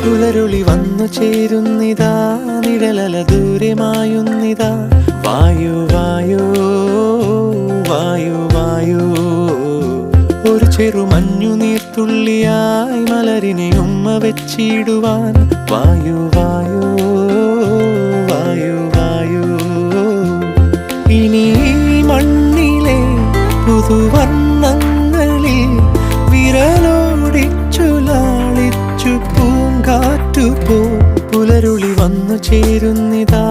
പുലരുളി വന്നു ചേരുന്നിതാ, നിഴലല ദൂരെ മായുന്നിതാ. വായു വായു വായു വായു, ഒരു ചെറു മഞ്ഞു നീർത്തുള്ളിയായി മലരിനെ ഉമ്മ വെച്ചിടുവാൻ. വായു വായു വായു വായു, ഇനി മണ്ണിലെ പുതുവർണ്ണങ്ങളിൽ വിരലോടിച്ചു ലാളിച്ചു പൂങ്കാറ്റുപോ. പുലരുളി വന്നു ചേരുന്നിതാ,